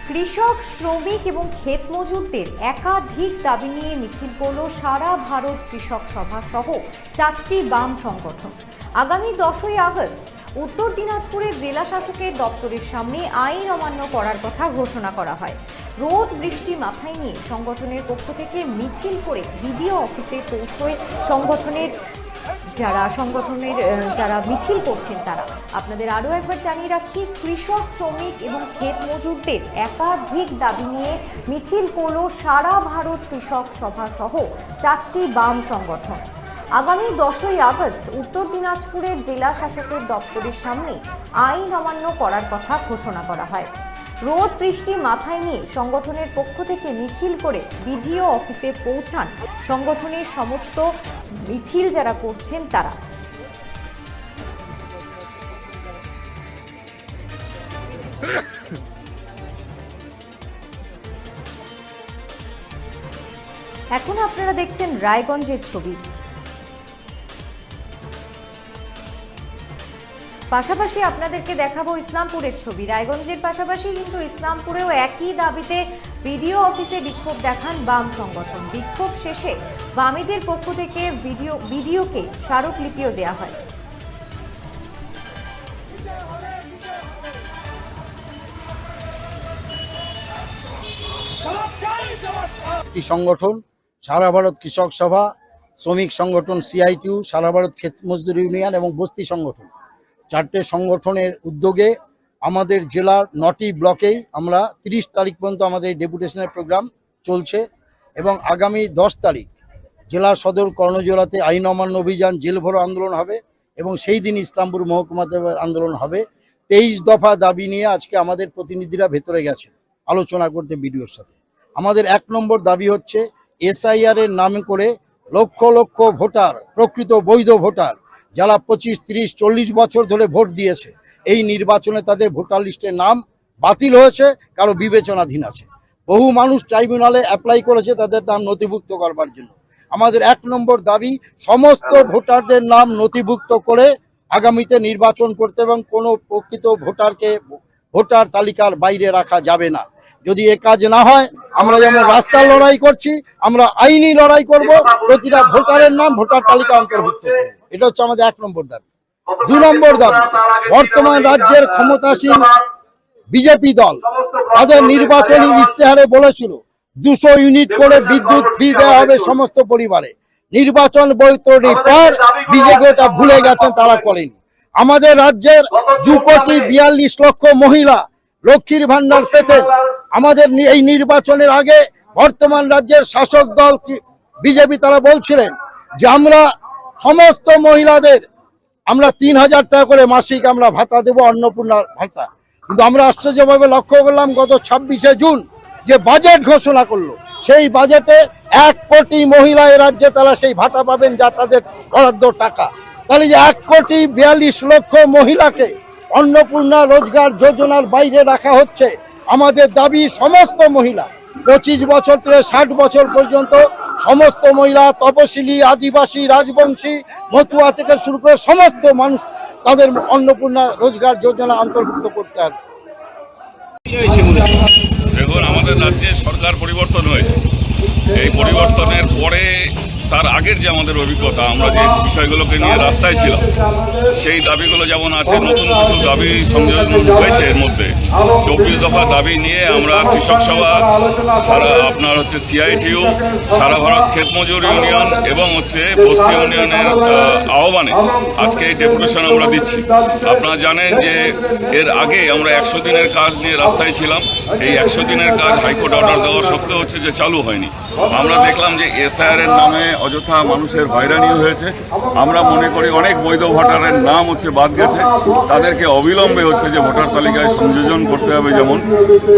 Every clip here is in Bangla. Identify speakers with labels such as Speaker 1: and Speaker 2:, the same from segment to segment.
Speaker 1: কৃষক, শ্রমিক এবং ক্ষেত মজুরদের একাধিক দাবি নিয়ে মিছিল করল সারা ভারত কৃষক সভা সহ 4টি বাম সংগঠন। আগামী 10ই আগস্ট উত্তর দিনাজপুরের জেলা শাসকের দপ্তরের সামনে আইন অমান্য করার কথা ঘোষণা করা হয়। রোদ বৃষ্টি মাথায় নিয়ে সংগঠনের পক্ষ থেকে মিছিল করে বিডিও অফিসে পৌঁছয় যারা মিছিল করছেন তারা। আপনাদের আরও একবার জানিয়ে রাখি, কৃষক, শ্রমিক এবং ক্ষেত মজুরদের একাধিক দাবি নিয়ে মিছিল করল সারা ভারত কৃষক সভা সহ 4টি বাম সংগঠন। আগামী 10ই আগস্ট উত্তর দিনাজপুরের জেলা শাসকের দপ্তরের সামনে আইন অমান্য করার কথা ঘোষণা করা হয়। রোদ বৃষ্টি মাথায় নিয়ে সংগঠনের পক্ষ থেকে মিছিল করে বিডিও অফিসে পৌঁছান সংগঠনের সমস্ত মিছিল যারা করছেন তারা। এখন আপনারা দেখছেন রায়গঞ্জের ছবি। পাশাপাশি আপনাদেরকে দেখাবো ইসলামপুরের ছবি। রায়গঞ্জের পাশাপাশি কিন্তু ইসলামপুরেও একই দাবিতে বিডিও অফিসে বিক্ষোভ দেখান বাম সংগঠন। বিক্ষোভ শেষে বামীদের পক্ষ থেকে বিডিওকে স্মারকলিপিও দেওয়া হয়।
Speaker 2: সংগঠন সারা ভারত কৃষক সভা, শ্রমিক সংগঠন সিআইটিউ, সারা ভারত ক্ষেত মজদুর ইউনিয়ন এবং বস্তি সংগঠন, 4টে সংগঠনের উদ্যোগে আমাদের জেলার 9টি ব্লকেই আমরা 30 তারিখ পর্যন্ত আমাদের ডেপুটেশনের প্রোগ্রাম চলছে এবং আগামী 10 তারিখ জেলা সদর কর্ণজোড়াতে আইন অমান্য অভিযান, জেল ভরো আন্দোলন হবে এবং সেই দিন ইসলামপুর মহকুমাতে আন্দোলন হবে। 23 দফা দাবি নিয়ে আজকে আমাদের প্রতিনিধিরা ভেতরে গেছে আলোচনা করতে বিডিওর সাথে। আমাদের 1 নম্বর দাবি হচ্ছে এসআইআর এর নাম করে লক্ষ লক্ষ ভোটার, প্রকৃত বৈধ ভোটার যারা 25, 30, 40 বছর ধরে ভোট দিয়েছে, এই নির্বাচনে তাদের ভোটার লিস্টের নাম বাতিল হয়েছে, কারো বিবেচনাধীন আছে। বহু মানুষ ট্রাইব্যুনালে অ্যাপ্লাই করেছে তাদের নাম নথিভুক্ত করবার জন্য। আমাদের 1 নম্বর দাবি সমস্ত ভোটারদের নাম নথিভুক্ত করে আগামীতে নির্বাচন করতে এবং কোনো প্রকৃত ভোটারকে ভোটার তালিকার বাইরে রাখা যাবে না। যদি এ কাজ না হয় আমরা যেমন রাস্তার লড়াই করছি, আমরা আইনি লড়াই করব, প্রতিটা ভোটারের নাম ভোটার তালিকা অন্তর্ভুক্ত করব। এটা হচ্ছে আমাদের 1 নম্বর দাবি। 2 নম্বর দাবি, বর্তমান রাজ্যের ক্ষমতাসীন বিজেপি দল তাদের নির্বাচনী ইশতেহারে বলেছিল 200 ইউনিট করে বিদ্যুৎ ফ্রি দেওয়া হবে সমস্ত পরিবারে। নির্বাচন বৈতরণীর পর বিজেপি এটা ভুলে গেছেন, তারা করেনি। আমাদের রাজ্যের 2,42,00,000 মহিলা লক্ষ্মীর ভান্ডার পেতেন। আমাদের এই নির্বাচনের আগে বর্তমান রাজ্যের শাসক দল বিজেপি তারা বলছিলেন যে আমরা সমস্ত মহিলাদের আমরা 3,000 টাকা করে মাসিক আমরা ভাতা দেবো, অন্নপূর্ণা ভাতা। কিন্তু আমরা আশ্চর্যভাবে লক্ষ্য করলাম গত 26শে জুন যে বাজেট ঘোষণা করলো, সেই বাজেটে 1 কোটি মহিলা এ রাজ্যে তারা সেই ভাতা পাবেন, যা তাদের বরাদ্দ টাকা। তাহলে যে 1,42,00,000 মহিলাকে অন্নপূর্ণা রোজগার যোজনার বাইরে রাখা হচ্ছে। আমাদের দাবি সমস্ত মহিলা 25 বছর থেকে 60 বছর পর্যন্ত সমস্ত মহিলা, তপশিলি, আদিবাসী, রাজবংশী, মতুয়া থেকে শুরু করে সমস্ত মানুষ তাদের অন্নপূর্ণা রোজগার যোজনা অন্তর্ভুক্ত করতে হবে।
Speaker 3: দেখুন, আমাদের রাজ্যে সরকার পরিবর্তন হয়েছে। এই পরিবর্তনের পরে তার আগের যে আমাদের অভিজ্ঞতা, আমরা যে বিষয়গুলোকে নিয়ে রাস্তায় ছিলাম, সেই দাবিগুলো যেমন আছে, নতুন কিছু দাবি সংযোজন হয়েছে। এর মধ্যে 24 দফা দাবি নিয়ে আমরা কৃষক সভা, আপনার হচ্ছে সিআইটিউ, সারা ভারত ক্ষেত মজুর ইউনিয়ন এবং হচ্ছে বস্তি ইউনিয়নের আহ্বানে আজকে এই ডেপুটেশন আমরা দিচ্ছি। আপনারা জানেন যে এর আগে আমরা 100 দিনের কাজ নিয়ে রাস্তায় ছিলাম। এই 100 দিনের কাজ হাইকোর্ট অর্ডার দেওয়া সত্ত্বেও হচ্ছে যে চালু হয়নি। আমরা দেখলাম যে এসআইআর এর নামে অযথা মানুষের হয়রানি হয়েছে। আমরা মনে করি অনেক বৈধ ভোটারের নাম হচ্ছে বাদ গেছে, তাদেরকে অবিলম্বে হচ্ছে যে ভোটার তালিকায় সংযোজন করতে হবে। যেমন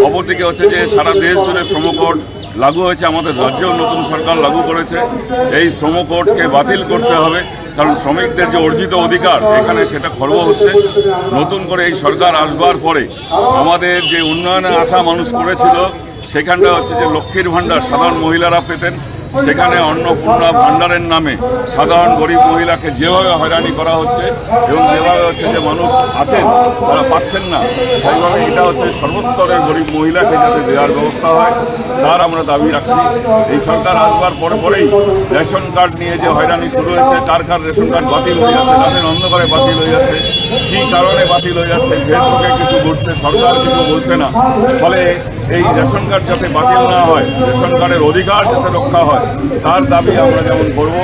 Speaker 3: অপরদিকে হচ্ছে যে সারা দেশ জুড়ে শ্রমকোড লাগু হয়েছে, আমাদের রাজ্যেও নতুন সরকার লাগু করেছে। এই শ্রমকোডকে বাতিল করতে হবে, কারণ শ্রমিকদের যে অর্জিত অধিকার এখানে সেটা খর্ব হচ্ছে। নতুন করে এই সরকার আসবার পরে আমাদের যে উন্নয়নের আশা মানুষ করেছিল, সেখানটা হচ্ছে যে লক্ষ্মীর ভাণ্ডার সাধারণ মহিলারা পেতেন, সেখানে অন্নপূর্ণা ভাণ্ডারের নামে সাধারণ গরিব মহিলাকে যেভাবে হয়রানি করা হচ্ছে এবং যেভাবে হচ্ছে যে মানুষ আছেন তারা পাচ্ছেন না, সেইভাবে এটা হচ্ছে সর্বস্তরের গরিব মহিলাকে যাতে দেওয়ার ব্যবস্থা হয় তার আমরা দাবি রাখছি। এই সরকার আসবার পরেই রেশন কার্ড নিয়ে যে হয়রানি শুরু হয়েছে, কার রেশন কার্ড বাতিল হয়ে যাচ্ছে, রাতের অন্ধকারে বাতিল হয়ে যাচ্ছে, কী কারণে বাতিল হয়ে যাচ্ছে, ফেসবুকে কিছু ঘটছে, সরকার কিছু বলছে না। ফলে এই রেশন কার্ড যাতে বাতিল না হয়, রেশন কার্ডের অধিকার যাতে রক্ষা হয়, তার দাবি আমরা যেমন করব।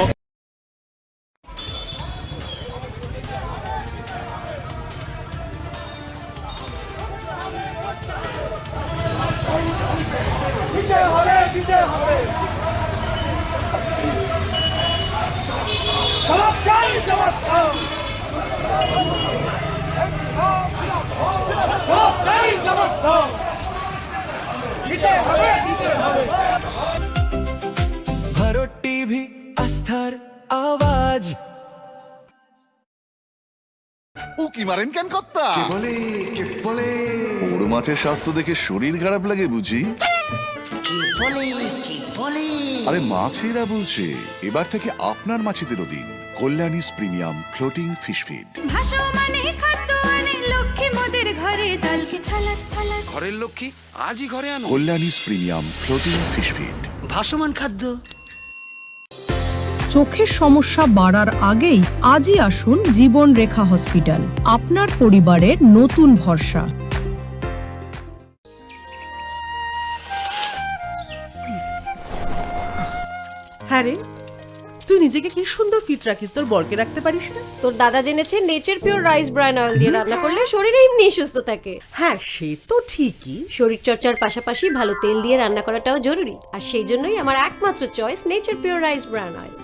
Speaker 4: ভারত টিভি, আস্থার আওয়াজ।
Speaker 5: উকি মারেন কেন কর্তা?
Speaker 4: কে বলে
Speaker 5: বড় মাছের স্বাস্থ্য দেখে শরীর খারাপ লাগে বুঝি? আরে মাছেরা বলছে, এবার থেকে আপনার মাছেদেরও দিন কল্যাণীস প্রিমিয়াম ফ্লোটিং ফিশ ফিড।
Speaker 6: ভাসমানে খাদ্য আনে লক্ষ্মী মোদের ঘরে জলকে ছালাক ছালাক।
Speaker 4: ঘরের লক্ষ্মী আজই ঘরে আনো
Speaker 5: কল্যাণীস প্রিমিয়াম ফ্লোটিং ফিশ ফিড।
Speaker 4: ভাসমান খাদ্য।
Speaker 7: চোখের সমস্যা বাড়ার আগেই আজই আসুন জীবন রেখা হসপিটাল, আপনার পরিবারের নতুন ভরসা।
Speaker 8: হ্যাঁ রে, তুই নিজেকে কি সুন্দর ফিট রাখিস, তোর বরকে রাখতে পারিস না?
Speaker 9: তোর দাদা জেনেছে nature pure rice bran oil দিয়ে রান্না করলে শরীর এমনি সুস্থ থাকে।
Speaker 8: হ্যাঁ সে তো ঠিকই,
Speaker 9: শরীর চর্চার পাশাপাশি ভালো তেল দিয়ে রান্না করাটাও জরুরি, আর সেই জন্যই আমার একমাত্র choice nature pure rice bran oil.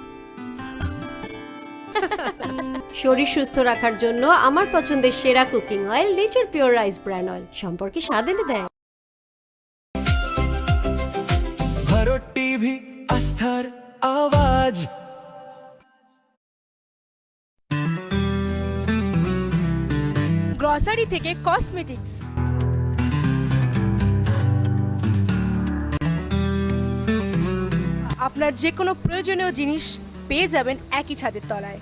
Speaker 9: শরীর সুস্থ রাখার জন্য আমার পছন্দের সেরা cooking oil nature pure rice bran oil, সম্পর্কে স্বাদ এনে দেয়।
Speaker 4: ভারত টিভি, আস্থার আওয়াজ।
Speaker 6: গ্রসারি থেকে কসমেটিক্স, আপনার যে কোনো প্রয়োজনীয় জিনিস পেয়ে যাবেন একই ছাদের তলায়।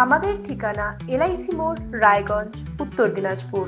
Speaker 10: আমাদের ঠিকানা LIC মোড়, রায়গঞ্জ, উত্তর দিনাজপুর।